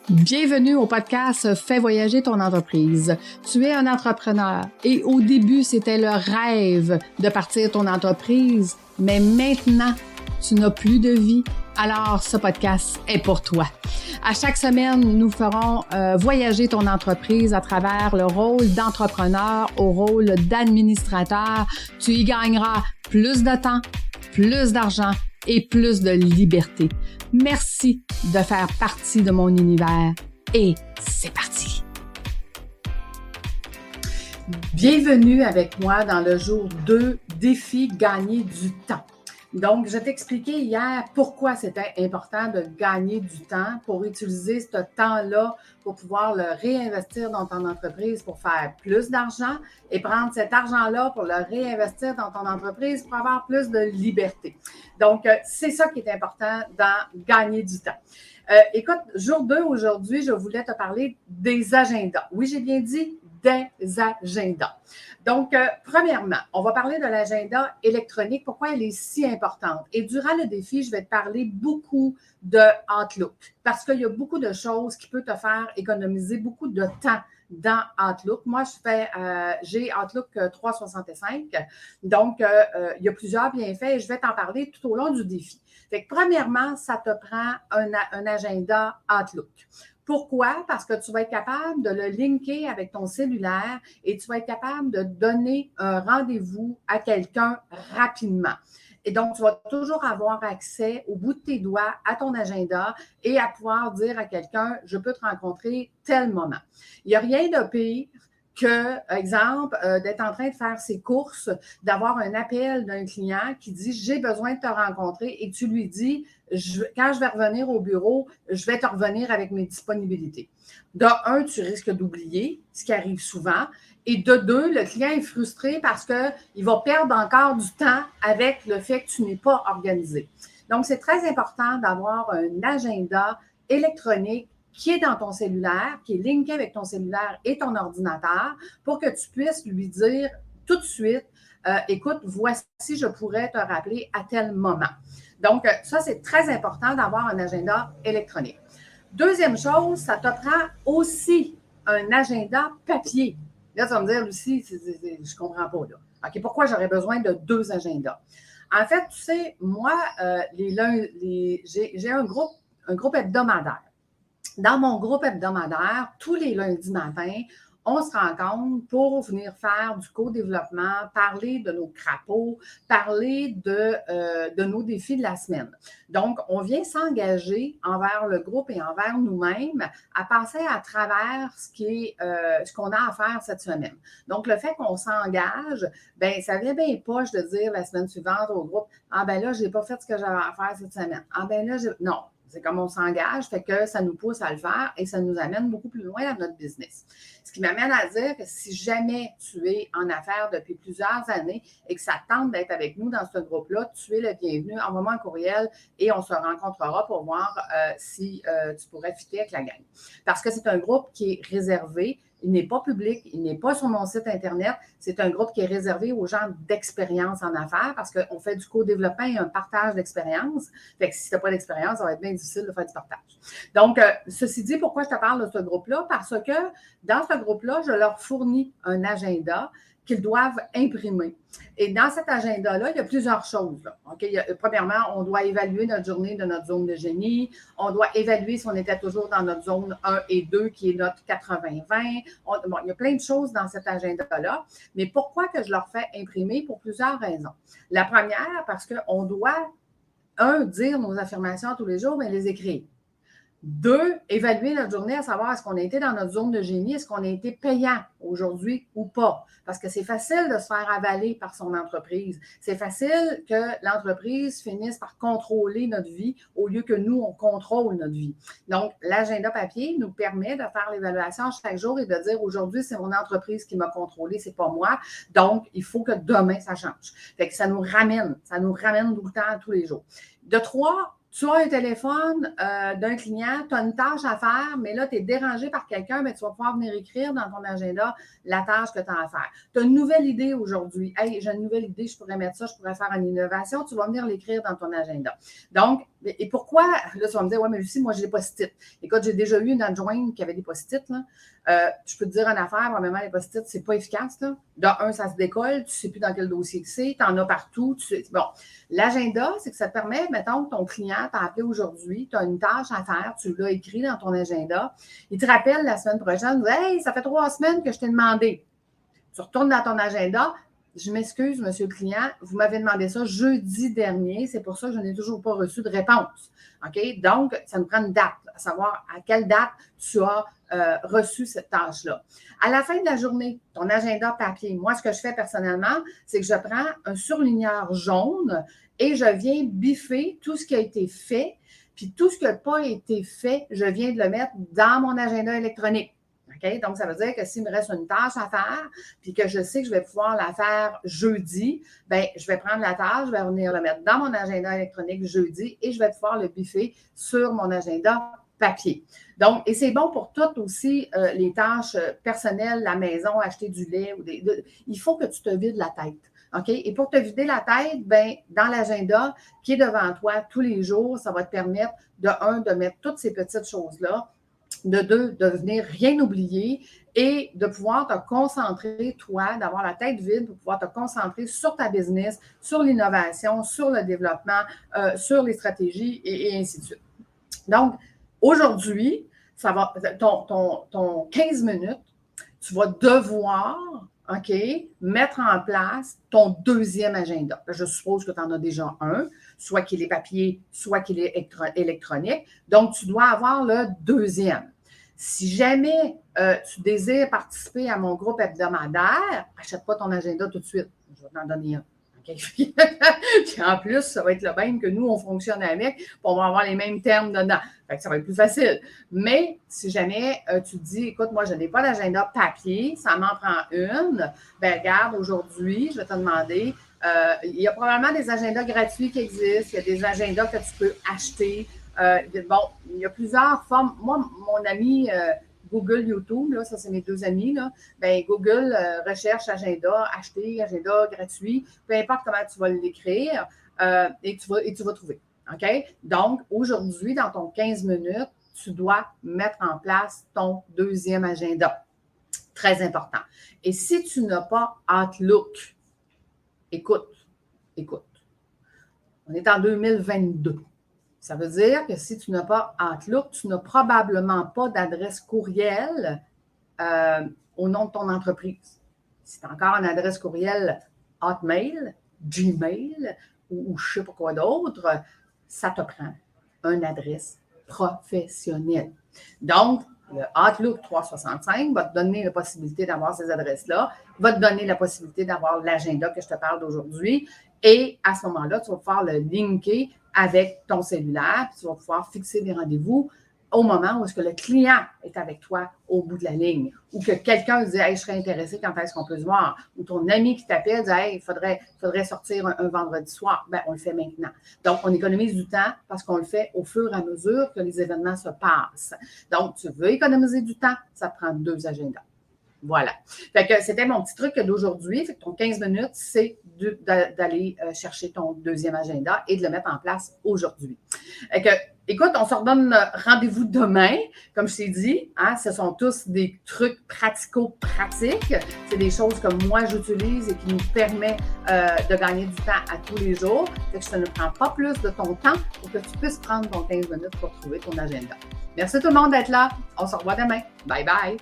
Bienvenue au podcast Fais voyager ton entreprise. Tu es un entrepreneur et au début, c'était le rêve de partir ton entreprise, mais maintenant, tu n'as plus de vie. Alors, ce podcast est pour toi. À chaque semaine, nous ferons voyager ton entreprise à travers le rôle d'entrepreneur au rôle d'administrateur. Tu y gagneras plus de temps, plus d'argent et plus de liberté. Merci de faire partie de mon univers et c'est parti! Bienvenue avec moi dans le jour 2, défi gagner du temps. Donc, je t'ai expliqué hier pourquoi c'était important de gagner du temps pour utiliser ce temps-là pour pouvoir le réinvestir dans ton entreprise pour faire plus d'argent et prendre cet argent-là pour le réinvestir dans ton entreprise pour avoir plus de liberté. Donc, c'est ça qui est important dans gagner du temps. Écoute, jour 2 aujourd'hui, je voulais te parler des agendas. Oui, j'ai bien dit des agendas. Donc, premièrement, on va parler de l'agenda électronique, pourquoi elle est si importante. Et durant le défi, je vais te parler beaucoup de Outlook parce qu'il y a beaucoup de choses qui peuvent te faire économiser beaucoup de temps dans Outlook. Moi, j'ai Outlook 365. Donc, il y a plusieurs bienfaits et je vais t'en parler tout au long du défi. Fait que premièrement, ça te prend un agenda Outlook. Pourquoi? Parce que tu vas être capable de le linker avec ton cellulaire et tu vas être capable de donner un rendez-vous à quelqu'un rapidement. Et donc, tu vas toujours avoir accès au bout de tes doigts à ton agenda et à pouvoir dire à quelqu'un, je peux te rencontrer tel moment. Il n'y a rien de pire que, exemple, d'être en train de faire ses courses, d'avoir un appel d'un client qui dit « j'ai besoin de te rencontrer » et tu lui dis « quand je vais revenir au bureau, je vais te revenir avec mes disponibilités ». De un, tu risques d'oublier, ce qui arrive souvent, et de deux, le client est frustré parce qu'il va perdre encore du temps avec le fait que tu n'es pas organisé. Donc, c'est très important d'avoir un agenda électronique qui est dans ton cellulaire, qui est linké avec ton cellulaire et ton ordinateur pour que tu puisses lui dire tout de suite, écoute, voici, je pourrais te rappeler à tel moment. Donc, ça, c'est très important d'avoir un agenda électronique. Deuxième chose, ça te prend aussi un agenda papier. Là, tu vas me dire, Lucie, je ne comprends pas. Là. OK, pourquoi j'aurais besoin de 2 agendas? En fait, tu sais, moi, j'ai un groupe hebdomadaire. Dans mon groupe hebdomadaire, tous les lundis matins, on se rencontre pour venir faire du co-développement, parler de nos crapauds, parler de nos défis de la semaine. Donc, on vient s'engager envers le groupe et envers nous-mêmes à passer à travers ce qu'on a à faire cette semaine. Donc, le fait qu'on s'engage, bien, ça vient bien poche de dire la semaine suivante au groupe, « Ah ben là, je n'ai pas fait ce que j'avais à faire cette semaine. Ah ben là, non. » C'est comme on s'engage, fait que ça nous pousse à le faire et ça nous amène beaucoup plus loin dans notre business. Ce qui m'amène à dire que si jamais tu es en affaires depuis plusieurs années et que ça tente d'être avec nous dans ce groupe-là, tu es le bienvenu. Envoie-moi un courriel et on se rencontrera pour voir si tu pourrais fitter avec la gang. Parce que c'est un groupe qui est réservé. Il n'est pas public, il n'est pas sur mon site Internet. C'est un groupe qui est réservé aux gens d'expérience en affaires parce qu'on fait du co-développement et un partage d'expérience. Fait que si tu n'as pas d'expérience, ça va être bien difficile de faire du partage. Donc, ceci dit, pourquoi je te parle de ce groupe-là? Parce que dans ce groupe-là, je leur fournis un agenda qu'ils doivent imprimer. Et dans cet agenda-là, il y a plusieurs choses. Là. Okay? Premièrement, on doit évaluer notre journée de notre zone de génie. On doit évaluer si on était toujours dans notre zone 1 et 2, qui est notre 80-20. Bon, il y a plein de choses dans cet agenda-là. Mais pourquoi que je leur fais imprimer? Pour plusieurs raisons. La première, parce qu'on doit, dire nos affirmations tous les jours, mais les écrire. 2, évaluer notre journée à savoir est-ce qu'on a été dans notre zone de génie, est-ce qu'on a été payant aujourd'hui ou pas. Parce que c'est facile de se faire avaler par son entreprise. C'est facile que l'entreprise finisse par contrôler notre vie au lieu que nous, on contrôle notre vie. Donc, l'agenda papier nous permet de faire l'évaluation chaque jour et de dire aujourd'hui, c'est mon entreprise qui m'a contrôlé, c'est pas moi. Donc, il faut que demain, ça change. Fait que ça nous ramène tout le temps, tous les jours. De 3, tu as un téléphone d'un client, tu as une tâche à faire, mais là, tu es dérangé par quelqu'un, mais tu vas pouvoir venir écrire dans ton agenda la tâche que tu as à faire. Tu as une nouvelle idée aujourd'hui. Hey, j'ai une nouvelle idée, je pourrais mettre ça, je pourrais faire une innovation. Tu vas venir l'écrire dans ton agenda. Donc, Et pourquoi, là, tu vas me dire, ouais, mais Lucie, moi, j'ai des post-it. Écoute, j'ai déjà eu une adjointe qui avait des post-it, là. Je peux te dire en affaires, premièrement, les post-it, c'est pas efficace, là. De un, ça se décolle, tu sais plus dans quel dossier que c'est, tu en as partout. Bon, l'agenda, c'est que ça te permet, mettons, que ton client t'a appelé aujourd'hui, tu as une tâche à faire, tu l'as écrit dans ton agenda, il te rappelle la semaine prochaine, hey, ça fait 3 semaines que je t'ai demandé. Tu retournes dans ton agenda, je m'excuse, monsieur le client, vous m'avez demandé ça jeudi dernier, c'est pour ça que je n'ai toujours pas reçu de réponse. OK? Donc, ça nous prend une date, à savoir à quelle date tu as reçu cette tâche-là. À la fin de la journée, ton agenda papier, moi, ce que je fais personnellement, c'est que je prends un surligneur jaune et je viens biffer tout ce qui a été fait, puis tout ce qui n'a pas été fait, je viens de le mettre dans mon agenda électronique. Okay? Donc, ça veut dire que s'il me reste une tâche à faire, puis que je sais que je vais pouvoir la faire jeudi, bien, je vais prendre la tâche, je vais venir le mettre dans mon agenda électronique jeudi et je vais pouvoir le biffer sur mon agenda papier. Donc, et c'est bon pour toutes aussi les tâches personnelles, la maison, acheter du lait. Il faut que tu te vides la tête. OK? Et pour te vider la tête, bien, dans l'agenda qui est devant toi tous les jours, ça va te permettre, de un, de mettre toutes ces petites choses-là, de deux, de venir rien oublier et de pouvoir te concentrer, toi, d'avoir la tête vide pour pouvoir te concentrer sur ta business, sur l'innovation, sur le développement, sur les stratégies et ainsi de suite. Donc, aujourd'hui, ça va, ton 15 minutes, tu vas devoir, OK, mettre en place ton deuxième agenda. Je suppose que tu en as déjà un, soit qu'il est papier, soit qu'il est électronique. Donc, tu dois avoir le deuxième. Si jamais tu désires participer à mon groupe hebdomadaire, achète pas ton agenda tout de suite. Je vais t'en donner un. Okay? Puis en plus, ça va être le même que nous, on fonctionne avec, puis on va avoir les mêmes termes dedans. Fait que ça va être plus facile. Mais si jamais tu te dis, écoute, moi, je n'ai pas d'agenda papier, ça m'en prend une, bien, regarde, aujourd'hui, je vais te demander, il y a probablement des agendas gratuits qui existent, il y a des agendas que tu peux acheter. Bon, il y a plusieurs formes. Moi, mon ami Google, YouTube, là, ça c'est mes deux amis, là, ben, Google recherche agenda, acheter, agenda gratuit, peu importe comment tu vas l'écrire, et tu vas trouver. OK? Donc, aujourd'hui, dans ton 15 minutes, tu dois mettre en place ton deuxième agenda. Très important. Et si tu n'as pas Outlook, écoute. On est en 2022. Ça veut dire que si tu n'as pas Outlook, tu n'as probablement pas d'adresse courriel au nom de ton entreprise. Si tu as encore une adresse courriel Hotmail, Gmail ou je ne sais pas quoi d'autre, ça te prend une adresse professionnelle. Donc, le Outlook 365 va te donner la possibilité d'avoir ces adresses-là, va te donner la possibilité d'avoir l'agenda que je te parle d'aujourd'hui. Et à ce moment-là, tu vas pouvoir le linker avec ton cellulaire, puis tu vas pouvoir fixer des rendez-vous au moment où est-ce que le client est avec toi au bout de la ligne, ou que quelqu'un dit « Hey, je serais intéressé, quand est-ce qu'on peut se voir? » Ou ton ami qui t'appelle dit « Hey, il faudrait sortir un vendredi soir. » Bien, on le fait maintenant. Donc, on économise du temps parce qu'on le fait au fur et à mesure que les événements se passent. Donc, tu veux économiser du temps, ça te prend 2 agendas. Voilà. Fait que c'était mon petit truc d'aujourd'hui. Fait que ton 15 minutes, c'est d'aller chercher ton deuxième agenda et de le mettre en place aujourd'hui. Fait que, écoute, on se redonne rendez-vous demain. Comme je t'ai dit, hein, ce sont tous des trucs pratico-pratiques. C'est des choses que moi, j'utilise et qui nous permet de gagner du temps à tous les jours. Fait que ça ne prend pas plus de ton temps pour que tu puisses prendre ton 15 minutes pour trouver ton agenda. Merci tout le monde d'être là. On se revoit demain. Bye bye.